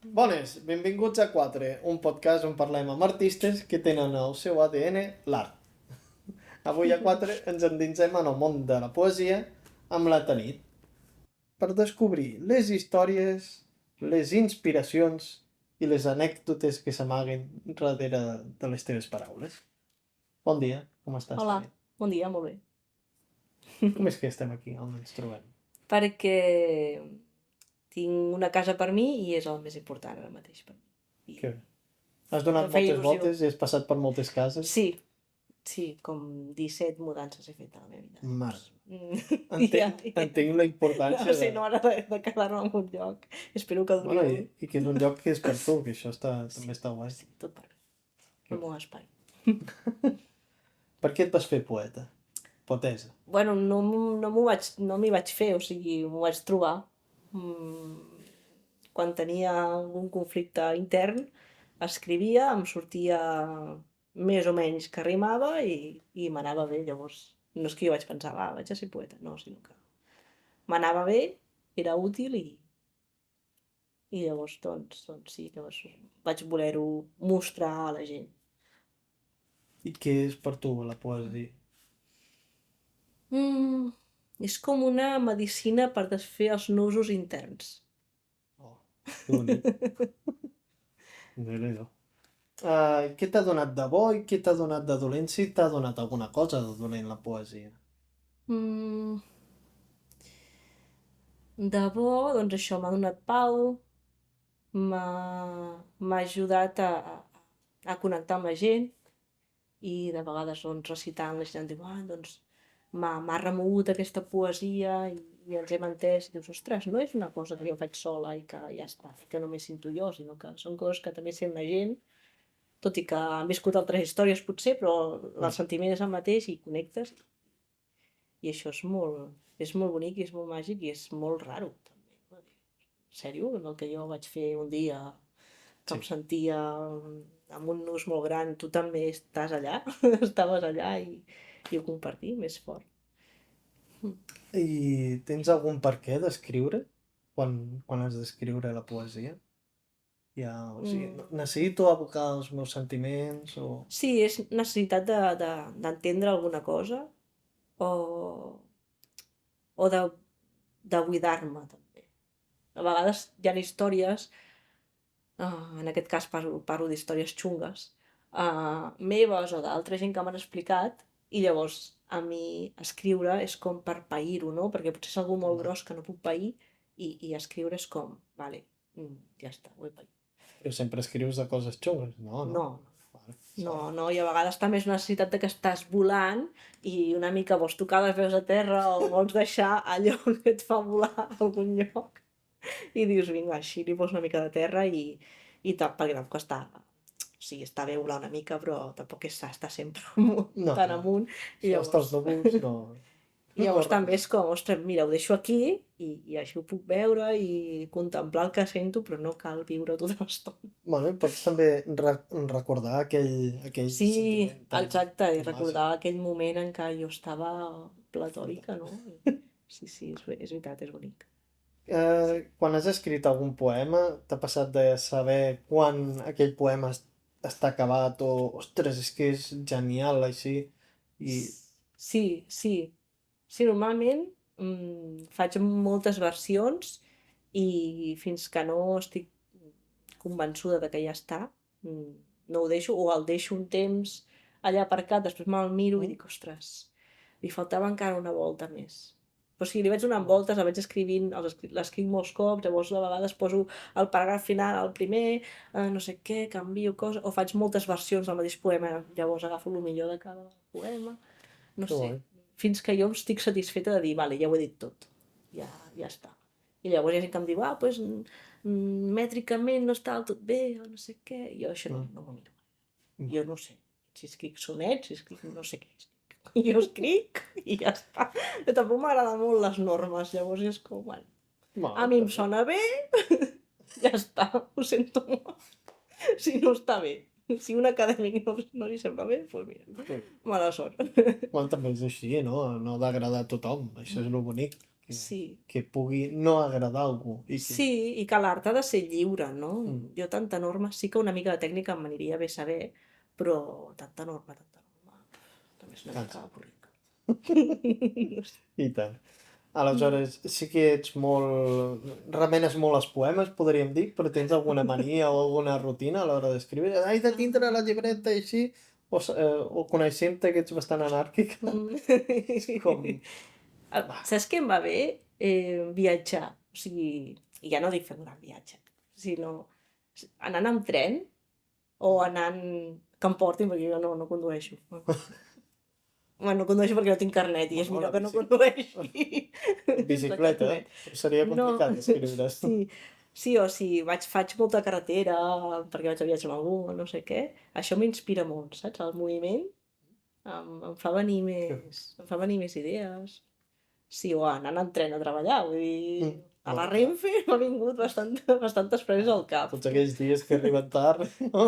Bones, benvinguts a 4, un podcast on parlem amb artistes que tenen el seu ADN l'art. Avui a 4 ens endinsem en el món de la poesia amb la Tanit per descobrir les històries, les inspiracions i les anècdotes que s'amaguen darrere de les teves paraules. Bon dia, com estàs, Hola, Tanit? bon dia, molt bé. Com és que estem aquí, on ens trobem? Perquè tinc una casa per mi i és el més important ara mateix per mi. Que bé. Has donat Em feia moltes il·lusió. voltes i has passat per moltes cases? Sí, com 17 mudances he fet a la meva vida. Mare. Entenc, Entenc la importància no sé, no ara de quedar-me en un lloc. Espero que duri Bueno, molt. i que és un lloc que és per tu, que això també està guai. Sí, tot per mi. El meu espai. Per què et vas fer poeta? Poetesa. Bueno, no m'hi vaig fer, o sigui, m'ho vaig trobar. Quan tenia algun conflicte intern, escrivia, em sortia més o menys que rimava i m'anava bé. Llavors, no és que jo vaig pensar, vaig a ser poeta, no, sinó que m'anava bé, era útil i llavors, doncs sí, llavors vaig voler-ho mostrar a la gent. I què és per tu la poesia? És com una medicina per desfer els nusos interns. Oh, que bonic. Déu-n'hi-do. Què t'ha donat de bo i què t'ha donat de dolent? Si t'ha donat alguna cosa de dolent la poesia. Mm, de bo, doncs això m'ha donat pau, m'ha ajudat a connectar amb la gent i de vegades doncs, recitant la gent diu, doncs m'ha remogut aquesta poesia i ens hem entès i dius, ostres, no és una cosa que jo faig sola i que ja està, que només sento jo, sinó que són coses que també sent la gent, tot i que han viscut altres històries potser, però el sentiment és el mateix i connectes i això és molt bonic i és molt màgic i és molt raro també. En sèrio, el que jo vaig fer un dia que em sentia amb un nus molt gran, tu també estàs allà, estaves allà i ho compartim, és fort. I tens algun per què d'escriure? Quan has d'escriure la poesia? O sigui, necessito abocar els meus sentiments o... Sí, és necessitat d'entendre alguna cosa o, o de buidar-me també. A vegades hi ha històries, en aquest cas parlo d'històries xungues, meves o d'altra gent que m'han explicat i llavors a mi escriure és com per pair-ho, no? Perquè potser és algú molt gros que no puc pair i escriure és com, vale, ja està, ho he paït. Però sempre escrius de coses xungues, no? No, i a vegades també és una necessitat de que estàs volant i una mica vols tocar les veus a terra o vols deixar allò que et fa volar a algun lloc i dius, vinga, així li poso una mica de terra perquè tampoc està, o sigui, està bé volar una mica, però tampoc està sempre tan amunt. I llavors... Els núvols no... I llavors també és com, ostres, mira, ho deixo aquí i així ho puc veure i contemplar el que sento, però no cal viure tota l'estona. Bueno, i pots també recordar aquell Sí, sentiment tan exacte, i màgic. recordar aquell moment en què jo estava platòrica, no? Sí, és veritat, és bonic. Quan has escrit algun poema, t'ha passat de saber quan aquell poema està acabat o, ostres, és que és genial així i... Sí, normalment faig moltes versions i fins que no estic convençuda de que ja està, no ho deixo, o el deixo un temps allà aparcat, després me'l miro i dic, ostres, li faltava encara una volta més. O sigui, li vaig donant voltes, el vaig escrivint, l'escric molts cops, llavors a vegades poso el paràgraf final al primer, no sé què, canvio coses, o faig moltes versions del mateix poema, llavors agafo el millor de cada poema, no sé, fins que jo estic satisfeta de dir, vale, ja ho he dit tot, ja està. I llavors hi ha gent que em diu, doncs mètricament no està del tot bé, o no sé què, i jo això no m'ho miro. Jo no sé, si escric sonets, si escric no sé què, jo escric i ja està. Però tampoc m'agraden molt les normes, llavors és com, bueno, a mi em sona bé, ja està, ho sento molt. Si no està bé, si un acadèmic no li sembla bé, doncs mira, mala sort. Bueno, també és així, no? No ha d'agradar a tothom, això és el bonic. Sí. que pugui no agradar a algú. I que... Sí, i que l'art ha de ser lliure, no? Mm. Jo tanta norma, sí que una mica de tècnica m'aniria bé saber, però tanta norma, també és una mica Cansa. avorrit. I tant. Aleshores, sí que ets molt... remenes molt els poemes, podríem dir, però tens alguna mania o alguna rutina a l'hora d'escriure? Has de tindre la llibreta així? O coneixent-te que ets bastant anàrquic? Com... Saps què em va bé? Viatjar. O sigui, i ja no dic fer un gran viatge, sinó anant amb tren o anant... que em portin, perquè jo no condueixo. Bueno, no condueixo perquè no tinc carnet i és Bueno, millor la que no bici- condueixi. Bicicleta, seria complicat escriure's. Sí, sí, o sigui, faig molta carretera perquè vaig a viatge amb algú, no sé què. Això m'inspira molt, saps? El moviment em fa venir més idees. Sí, o anant en tren a treballar, vull dir... A la Renfe m'ha vingut bastantes preses al cap. Tots aquells dies que arriben tard, no?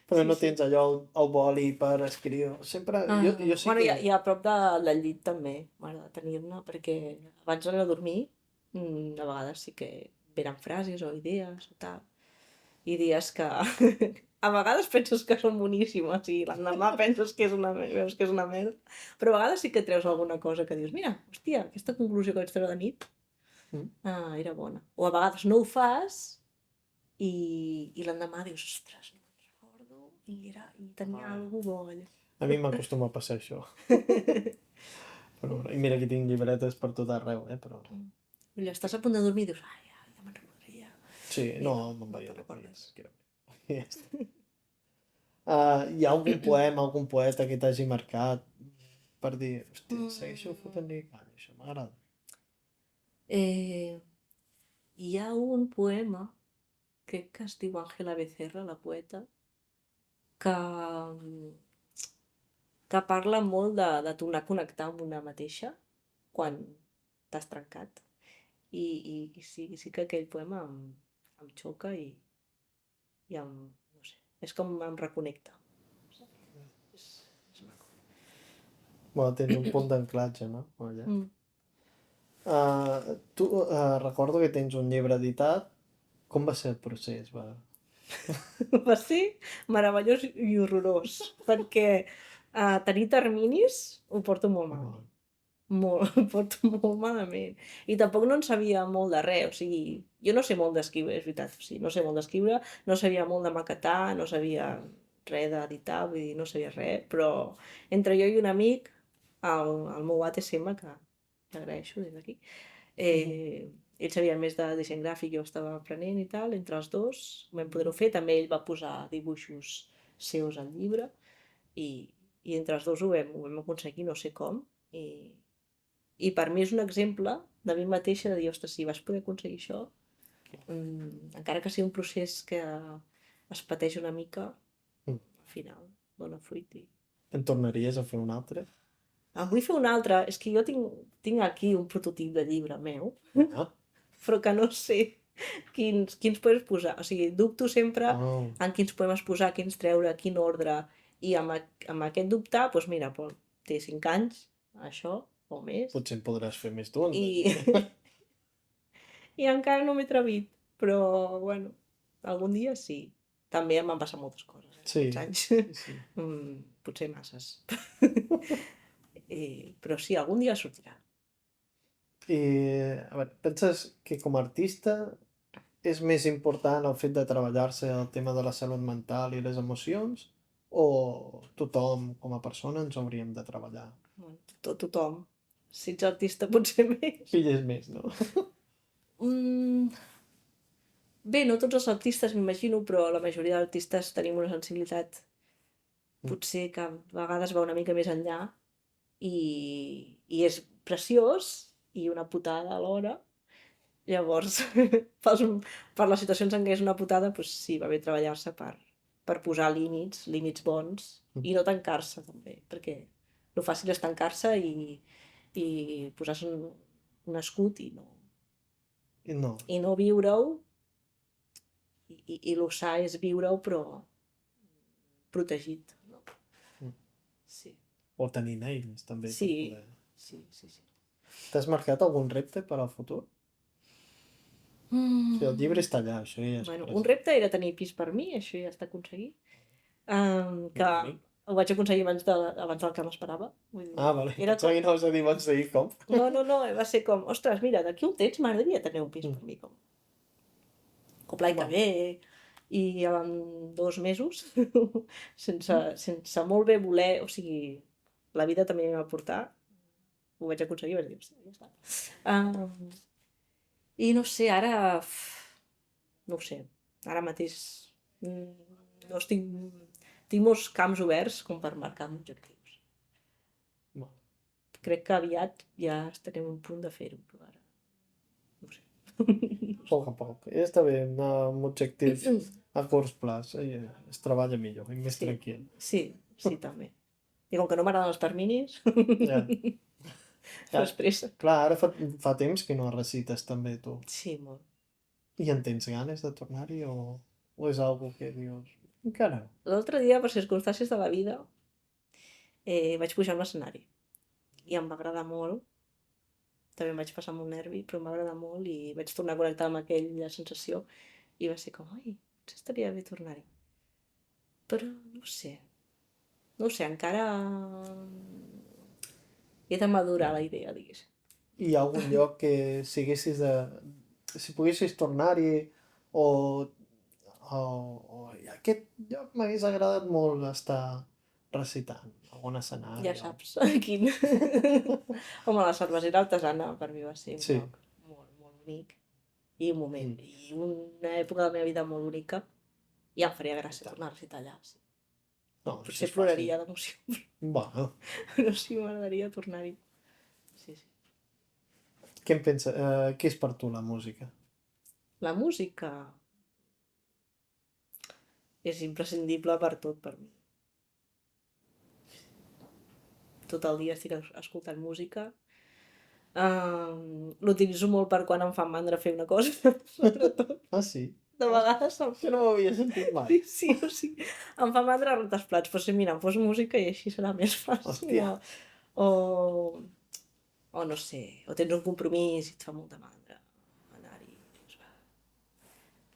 Però no tens allò, el boli per escriure. Sempre, jo sí Bueno, que... i a prop del llit també m'agrada tenir-ne, perquè abans d'anar a dormir, a vegades sí que venen frases o idees o tal. Idees que a vegades penses que són boníssimes i l'endemà penses que és veus que és una merda, però a vegades sí que treus alguna cosa que dius, mira, hòstia, aquesta conclusió que vaig treure de nit era bona. O a vegades no ho fas i l'endemà dius, ostres, no me'n recordo i tenia alguna cosa bo allà. A mi m'acostuma a passar això. Però, i mira que tinc llibretes per tot arreu, però... Allò, estàs a punt de dormir i dius, ai, ja me'n recordaria. Sí, Mira, no me'n vaig a te'n dormir. recordes. Ja està. Hi ha algun poema, algun poeta que t'hagi marcat per dir, hòstia, segueixo fotent-li canya, això m'agrada. Hi ha un poema, crec que es diu Àngela Becerra, la poeta, que parla molt de tornar a connectar amb una mateixa quan t'has trencat. I sí que aquell poema em xoca i no sé, és com em reconnecta. És maco. Bueno, tens un punt d'anclatge, no? Allà. Tu recordo que tens un llibre editat. Com va ser el procés? Va ser meravellós i horrorós, perquè tenir terminis ho porto molt malament. Molt, ho porto molt malament. I tampoc no en sabia molt de res, o sigui, jo no sé molt d'escriure, és veritat, o sigui, no sé molt d'escriure, no sabia molt de maquetar, no sabia res d'editar, vull dir, no sabia res, però entre jo i un amic, el meu ATCM, que t'agraeixo des d'aquí, ell sabia més de disseny gràfic, jo estava aprenent i tal, entre els dos vam poder-ho fer, també ell va posar dibuixos seus al llibre i entre els dos ho vam aconseguir, no sé com, i per mi és un exemple de mi mateixa de dir, ostres, si vas poder aconseguir això, encara que sigui un procés que es pateix una mica, al final dona fruit. En tornaries a fer un altre? En vull fer un altre, és que jo tinc aquí un prototip de llibre meu, però que no sé quins poemes posar, o sigui, dubto sempre en quins poemes posar, quins treure, quin ordre, i amb aquest dubtar, doncs mira, té 5 anys, això, o més. Potser en podràs fer més tu. I encara no m'he atrevit, però bueno, algun dia sí. També m'han passat moltes coses, aquests anys. Sí. Potser masses. Però sí, algun dia sortirà. I, a veure, penses que com a artista és més important el fet de treballar-se el tema de la salut mental i les emocions o tothom com a persona ens hauríem de treballar? Bueno, tothom. Si ets artista potser més. Filles més, no? Bé, no tots els artistes m'imagino, però la majoria d'artistes tenim una sensibilitat potser que a vegades va una mica més enllà i és preciós i una putada alhora. Llavors, per les situacions en què és una putada, doncs sí, va bé treballar-se per posar límits bons i no tancar-se també, perquè el fàcil és tancar-se i posar-se un escut i no viure-ho i el sa és viure-ho però protegit. No? Sí. O tenint eines també. Sí. T'has marcat algun repte per al futur? O sigui, el llibre està allà, això ja és Bueno, present. un repte era tenir pis per mi, això ja està aconseguit. Que Bonic. ho vaig aconseguir abans del que m'esperava. Vull dir, Ah, vale. era Pensava que anaves a dir abans d'ahir com. No, va ser com, ostres, mira, d'aquí un temps m'agradaria tenir un pis per mi, com l'any que Val. ve, i en 2 mesos, sense molt bé voler, o sigui, la vida també m'ha portat, ho vaig aconseguir, vaig dir, "Hosti, ja està." I no sé, ara, no ho sé, ara mateix no estic, tinc molts camps oberts com per marcar objectius. Val. Crec que aviat ja estaré en un punt de fer-ho, però ara no ho sé. A poc a poc. I està bé, anar amb objectius a curt plaç. Es treballa millor i més Sí. tranquil. Sí, també. I com que no m'agraden els terminis, Ja. fas pressa. Clar, ara fa temps que no recites també tu. Sí, molt. I en tens ganes de tornar-hi o és algo que dius, encara no? L'altre dia, per circumstàncies de la vida, vaig pujar a un escenari i em va agradar molt. També em vaig passar molt nervi, però em va agradar molt i vaig tornar a connectar amb aquella sensació i va ser com, ai, potser estaria bé tornar-hi. Però no sé, encara he de madurar la idea, diguéssim. Hi ha algun lloc que si haguessis de... Si poguessis tornar-hi o aquest lloc m'hagués agradat molt estar recitant, algun escenari. Ja saps, quin. Home, la cervesera artesana per mi va ser un Sí. lloc molt, molt bonic i un moment, i una època de la meva vida molt bonica i em faria gràcia tornar a recitar allà. Sí. No, Potser ploraria d'emoció, Bueno, però sí m'agradaria tornar-hi. Sí. què en pensa? Què és per tu la música? La música és imprescindible per tot, per mi. Tot el dia estic escoltant música. L'utilitzo molt per quan em fa mandra fer una cosa, sobretot. Ah, sí? De vegades em Que no ho havia sentit mai. Sí, o sigui, em fa mandra rentar els plats, però si mira, em fos música i així serà més fàcil. Hòstia. O no sé, o tens un compromís i et fa molta mandra anar-hi. Doncs va,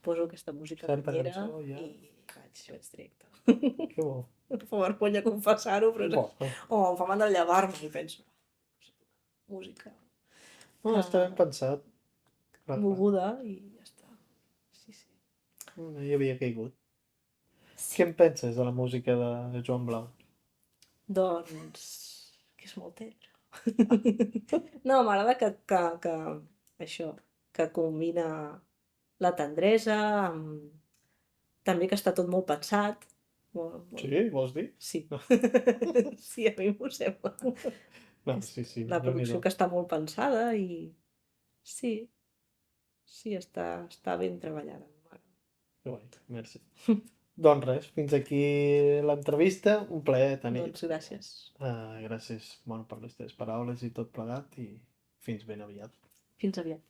poso aquesta música Certa canyera cançó, ja. i vaig directe. Que bo. Em fa vergonya confessar-ho, però Bo. em fa mandra llevar-me i penso, música No, està ben pensat. Clar. moguda i ja està. Sí. No hi havia caigut. Sí. Què en penses de la música de Joan Blau? Doncs, que és molt tendre. No, m'agrada que això, que combina la tendresa amb... També que està tot molt pensat. Sí, vols dir? Sí. Sí, a mi m'ho sembla. No, sí. La producció que està molt pensada i... Sí, està ben treballada. Que guai, merci. Doncs res, fins aquí l'entrevista. Un plaer tenir. Doncs gràcies. Gràcies, bueno, per les teves paraules i tot plegat i fins ben aviat. Fins aviat.